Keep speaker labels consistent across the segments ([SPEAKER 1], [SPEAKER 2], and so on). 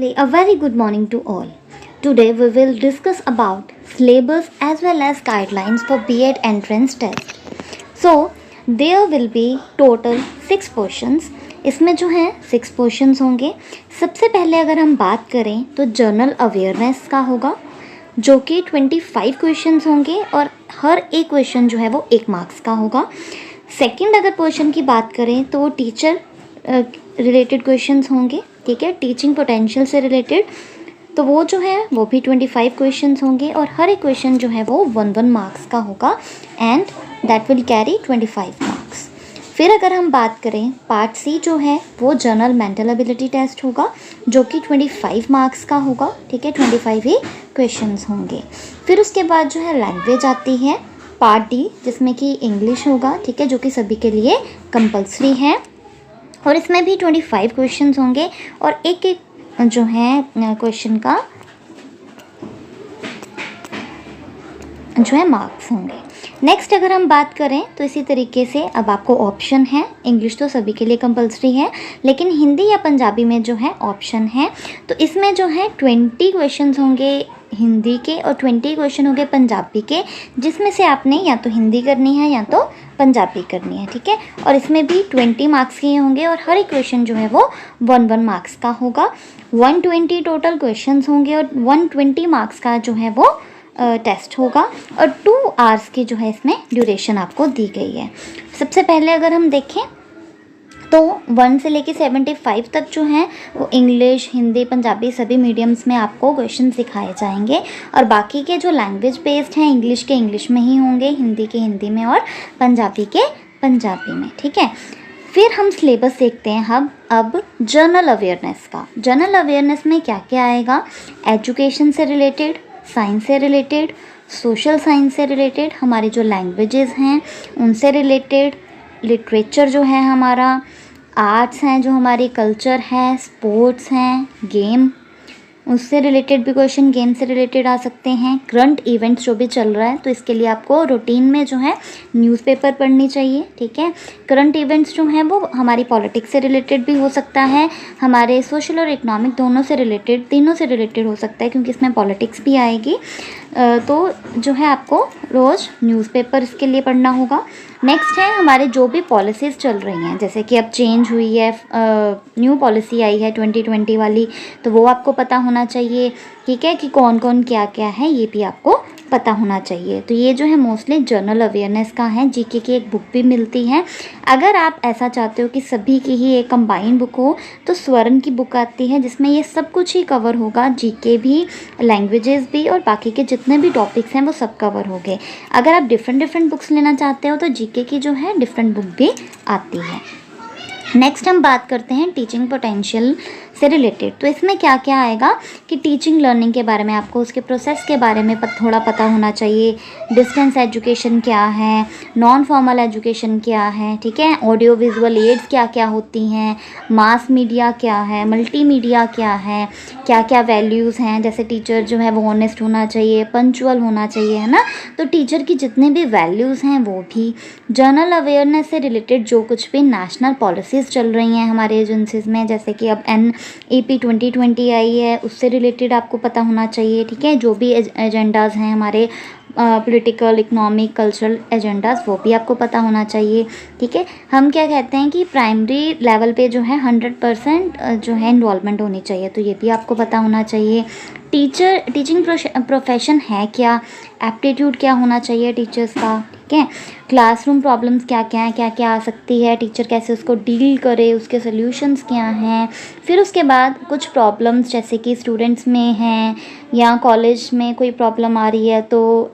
[SPEAKER 1] Firstly, a very good morning to all. Today we will discuss about syllabus as well as guidelines for B.Ed entrance test. So, there will be total 6 questions. इसमें जो है 6 questions होंगे. सबसे पहले अगर हम बात करें तो जनरल अवेयरनेस का होगा, जो कि 25 क्वेश्चंस होंगे और हर एक क्वेश्चन जो है वो 1 मार्क्स का होगा. सेकंड अगर क्वेश्चन की बात करें तो टीचर रिलेटेड क्वेश्चंस होंगे, ठीक है, टीचिंग पोटेंशियल से रिलेटेड. तो वो जो है वो भी 25 क्वेश्चंस होंगे और हर एक क्वेश्चन जो है वो 1 मार्क्स का होगा and that will carry 25 marks. फिर अगर हम बात करें पार्ट सी जो है वो जनरल मेंटल एबिलिटी टेस्ट होगा, जो कि 25 मार्क्स का होगा, ठीक है, 25 ही क्वेश्चंस होंगे. फिर उसके बाद जो है लैंग्वेज आती है पार्ट डी, जिसमें कि इंग्लिश होगा, ठीक है, जो कि सभी के लिए कंपल्सरी है और इसमें भी 25 क्वेश्चंस होंगे और एक एक जो है क्वेश्चन का जो है मार्क्स होंगे. नेक्स्ट अगर हम बात करें तो इसी तरीके से अब आपको ऑप्शन है. इंग्लिश तो सभी के लिए कंपल्सरी है, लेकिन हिंदी या पंजाबी में जो है ऑप्शन है. तो इसमें जो है 20 क्वेश्चंस होंगे हिंदी के और 20 क्वेश्चन होंगे पंजाबी के, जिसमें से आपने या तो हिंदी करनी है या तो पंजाबी करनी है, ठीक है. और इसमें भी 20 मार्क्स के होंगे और हर एक क्वेश्चन जो है वो 1 मार्क्स का होगा. 120 टोटल क्वेश्चंस होंगे और 120 मार्क्स का जो है वो टेस्ट होगा और 2 आवर्स की जो है इसमें ड्यूरेशन आपको दी गई है. सबसे पहले अगर हम देखें तो 1 से लेके 75 तक जो है वो इंग्लिश, हिंदी, पंजाबी सभी मीडियम्स में आपको क्वेश्चन सिखाए जाएंगे और बाकी के जो लैंग्वेज बेस्ड हैं इंग्लिश के इंग्लिश में ही होंगे, हिंदी के हिंदी में और पंजाबी के पंजाबी में, ठीक है. फिर हम सिलेबस देखते हैं हम अब जनरल अवेयरनेस का. जनरल अवेयरनेस में क्या क्या आएगा? एजुकेशन से रिलेटेड, साइंस से रिलेटेड, सोशल साइंस से रिलेटेड, हमारी जो लैंग्वेजेस हैं उनसे रिलेटेड, लिटरेचर जो है हमारा, आर्ट्स हैं जो हमारी, कल्चर है, स्पोर्ट्स हैं, गेम उससे रिलेटेड भी क्वेश्चन गेम से रिलेटेड आ सकते हैं. करंट इवेंट्स जो भी चल रहा है तो इसके लिए आपको रूटीन में जो है न्यूज़पेपर पढ़नी चाहिए, ठीक है. करंट इवेंट्स जो हैं वो हमारी पॉलिटिक्स से रिलेटेड भी हो सकता है, हमारे सोशल और इकोनॉमिक दोनों से रिलेटेड, तीनों से रिलेटेड हो सकता है क्योंकि इसमें पॉलिटिक्स भी आएगी. तो जो है आपको रोज़ न्यूज़पेपर इसके लिए पढ़ना होगा. नेक्स्ट है हमारे जो भी पॉलिसीज़ चल रही हैं, जैसे कि अब चेंज हुई है, न्यू पॉलिसी आई है 2020 वाली, तो वो आपको पता होना चाहिए, ठीक है, कि कौन कौन क्या क्या है ये भी आपको पता होना चाहिए. तो ये जो है मोस्टली जनरल अवेयरनेस का है. जीके की एक बुक भी मिलती है. अगर आप ऐसा चाहते हो कि सभी की ही एक कंबाइंड बुक हो तो स्वर्ण की बुक आती है, जिसमें ये सब कुछ ही कवर होगा, जीके भी, लैंग्वेजेस भी और बाकी के जितने भी टॉपिक्स हैं वो सब कवर हो गए. अगर आप डिफरेंट बुक्स लेना चाहते हो तो जीके की जो है डिफरेंट बुक भी आती है. नेक्स्ट हम बात करते हैं टीचिंग पोटेंशियल से रिलेटेड. तो इसमें क्या क्या आएगा कि टीचिंग लर्निंग के बारे में आपको उसके प्रोसेस के बारे में थोड़ा पता होना चाहिए. डिस्टेंस एजुकेशन क्या है, नॉन फॉर्मल एजुकेशन क्या है, ठीक है, ऑडियो विजुअल एड्स क्या क्या होती हैं, मास मीडिया क्या है, मल्टीमीडिया क्या है, क्या क्या वैल्यूज़ हैं. जैसे टीचर जो है वो ऑनेस्ट होना चाहिए, पंचुअल होना चाहिए, है ना. तो टीचर की जितने भी वैल्यूज़ हैं वो भी. जनरल अवेयरनेस से रिलेटेड जो कुछ भी नेशनल पॉलिसीज़ चल रही हैं हमारे एजेंसीज़ में, जैसे कि अब NEP 2020 आई है, उससे रिलेटेड आपको पता होना चाहिए, ठीक है. जो भी एजेंडाज़ हैं हमारे पॉलिटिकल, इकोनॉमिक, कल्चरल एजेंडाज़ वो भी आपको पता होना चाहिए, ठीक है. हम क्या कहते हैं कि प्राइमरी लेवल पे जो है 100% जो है इन्वॉल्वमेंट होनी चाहिए, तो ये भी आपको पता होना चाहिए. टीचिंग प्रोफेशन है क्या, एप्टीट्यूड क्या होना चाहिए टीचर्स का, ठीक है. क्लासरूम प्रॉब्लम्स क्या क्या हैं, क्या क्या आ सकती है, टीचर कैसे उसको डील करे, उसके सॉल्यूशंस क्या हैं. फिर उसके बाद कुछ प्रॉब्लम्स जैसे कि स्टूडेंट्स में हैं या कॉलेज में कोई प्रॉब्लम आ रही है तो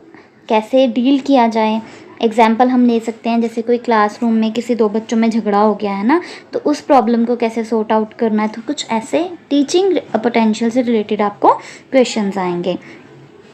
[SPEAKER 1] कैसे डील किया जाए. एग्जाम्पल हम ले सकते हैं, जैसे कोई क्लासरूम में किसी 2 बच्चों में झगड़ा हो गया है ना, तो उस प्रॉब्लम को कैसे सॉर्ट आउट करना है. तो कुछ ऐसे टीचिंग पोटेंशियल से रिलेटेड आपको क्वेश्चंस आएंगे.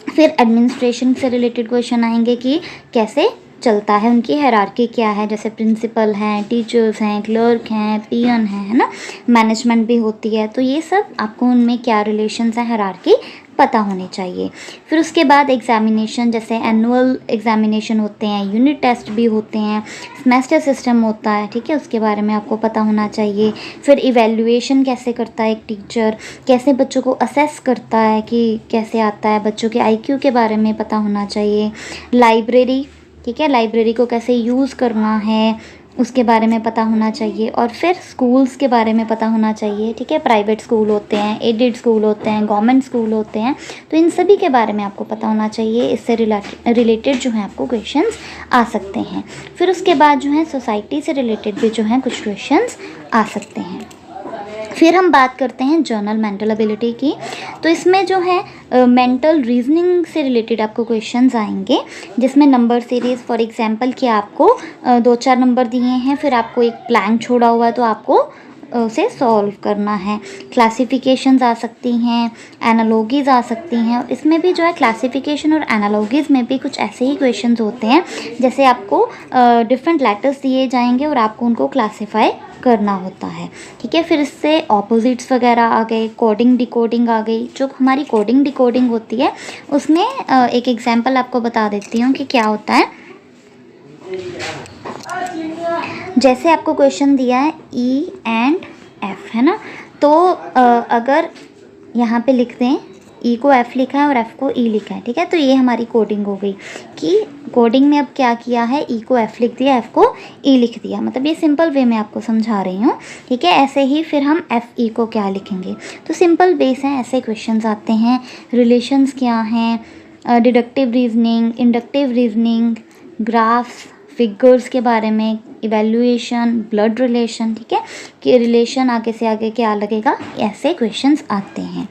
[SPEAKER 1] फिर एडमिनिस्ट्रेशन से रिलेटेड क्वेश्चन आएंगे कि कैसे चलता है, उनकी हायरार्की क्या है, जैसे प्रिंसिपल हैं, टीचर्स हैं, क्लर्क हैं, पीएन हैं, है ना, मैनेजमेंट भी होती है. तो ये सब आपको उनमें क्या रिलेशंस हैं, हायरार्की पता होनी चाहिए। फिर उसके बाद एग्ज़ामिनेशन, जैसे एनुअल एग्ज़ामिनेशन होते हैं, यूनिट टेस्ट भी होते हैं, सेमेस्टर सिस्टम होता है, ठीक है, उसके बारे में आपको पता होना चाहिए। फिर इवैल्यूएशन कैसे करता है एक टीचर, कैसे बच्चों को असेस करता है कि कैसे आता है, बच्चों के आईक्यू के बारे में पता होना चाहिए। लाइब्रेरी, ठीक है, लाइब्रेरी को कैसे यूज़ करना है उसके बारे में पता होना चाहिए। और फिर स्कूल्स के बारे में पता होना चाहिए, ठीक है, प्राइवेट स्कूल होते हैं, एडेड स्कूल होते हैं, गवर्नमेंट स्कूल होते हैं, तो इन सभी के बारे में आपको पता होना चाहिए। इससे रिलेटेड जो है आपको क्वेश्चंस आ सकते हैं। फिर उसके बाद जो है सोसाइटी से रिलेटेड भी जो है कुछ क्वेश्चंस आ सकते हैं। फिर हम बात करते हैं जनरल मेंटल एबिलिटी की। तो इसमें जो है मेंटल रीजनिंग से रिलेटेड आपको क्वेश्चंस आएंगे, जिसमें नंबर सीरीज़, फॉर एग्जांपल कि आपको 2-4 नंबर दिए हैं, फिर आपको एक ब्लैंक छोड़ा हुआ है तो आपको उसे सॉल्व करना है। क्लासिफिकेशंस आ सकती हैं, एनालॉजीज़ आ सकती हैं। इसमें भी जो है क्लासिफिकेशन और एनालॉजीज़ में भी कुछ ऐसे ही क्वेश्चंस होते हैं, जैसे आपको डिफरेंट लेटर्स दिए जाएंगे और आपको उनको क्लासीफाई करना होता है, ठीक है। फिर इससे ऑपोजिट्स वगैरह आ गए, कोडिंग डिकोडिंग आ गई। जो हमारी कोडिंग डिकोडिंग होती है उसमें एक एग्जांपल आपको बता देती हूँ कि क्या होता है। जैसे आपको क्वेश्चन दिया है ई एंड एफ, है ना, तो अगर यहाँ पे लिख दें ई को एफ़ लिखा है और एफ़ को ई लिखा है, ठीक है, तो ये हमारी कोडिंग हो गई कि कोडिंग में अब क्या किया है, ई को एफ़ लिख दिया, एफ़ को ई लिख दिया। मतलब ये सिंपल वे में आपको समझा रही हूँ, ठीक है। ऐसे ही फिर हम एफ़ ई को क्या लिखेंगे, तो सिंपल बेस है, ऐसे क्वेश्चंस आते हैं। रिलेशंस क्या हैं, deductive reasoning, inductive reasoning, graphs, figures के बारे में, इवैल्यूएशन, ब्लड रिलेशन, ठीक है, कि रिलेशन आगे से आगे क्या लगेगा, ऐसे क्वेश्चंस आते हैं।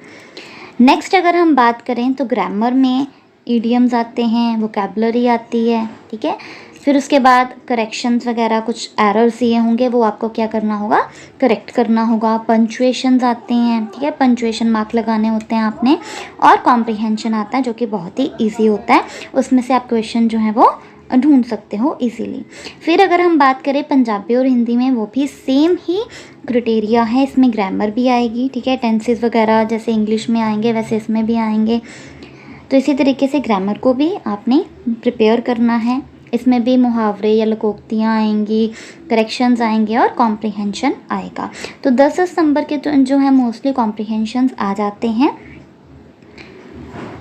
[SPEAKER 1] नेक्स्ट अगर हम बात करें तो ग्रामर में इडियम्स आते हैं, वोकैबुलरी आती है, ठीक है। फिर उसके बाद करेक्शंस वगैरह, कुछ एरर्स ये होंगे वो आपको क्या करना होगा, करेक्ट करना होगा। पंचुएशंस आते हैं, ठीक है, पंचुएशन मार्क लगाने होते हैं आपने। और कॉम्प्रिहेंशन आता है जो कि बहुत ही ईजी होता है, उसमें से आप क्वेश्चन जो है वो ढूंढ सकते हो इजीली। फिर अगर हम बात करें पंजाबी और हिंदी में, वो भी सेम ही क्राइटेरिया है, इसमें ग्रामर भी आएगी, ठीक है, टेंसेस वगैरह जैसे इंग्लिश में आएंगे वैसे इसमें भी आएंगे। तो इसी तरीके से ग्रामर को भी आपने प्रिपेयर करना है। इसमें भी मुहावरे या लोकोक्तियाँ आएंगी, करेक्शंस आएंगे और कॉम्प्रिहेंशन आएगा। तो 10 नंबर के तो जो है मोस्टली कॉम्प्रिहेंशंस आ जाते हैं।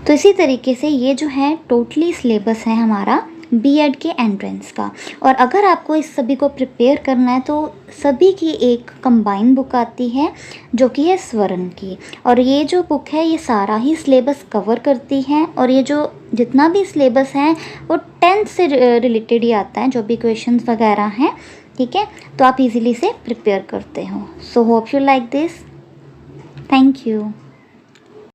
[SPEAKER 1] तो इसी तरीके से ये जो है टोटली सिलेबस है हमारा बीएड के एंट्रेंस का। और अगर आपको इस सभी को प्रिपेयर करना है तो सभी की एक कंबाइन बुक आती है जो कि है स्वर्ण की। और ये जो बुक है ये सारा ही सिलेबस कवर करती है, और ये जो जितना भी सिलेबस है वो 10th से रिलेटेड ही आता है, जो भी क्वेश्चंस वगैरह हैं, ठीक है। तो आप इजीली से प्रिपेयर करते हो। So hope you like this. Thank you.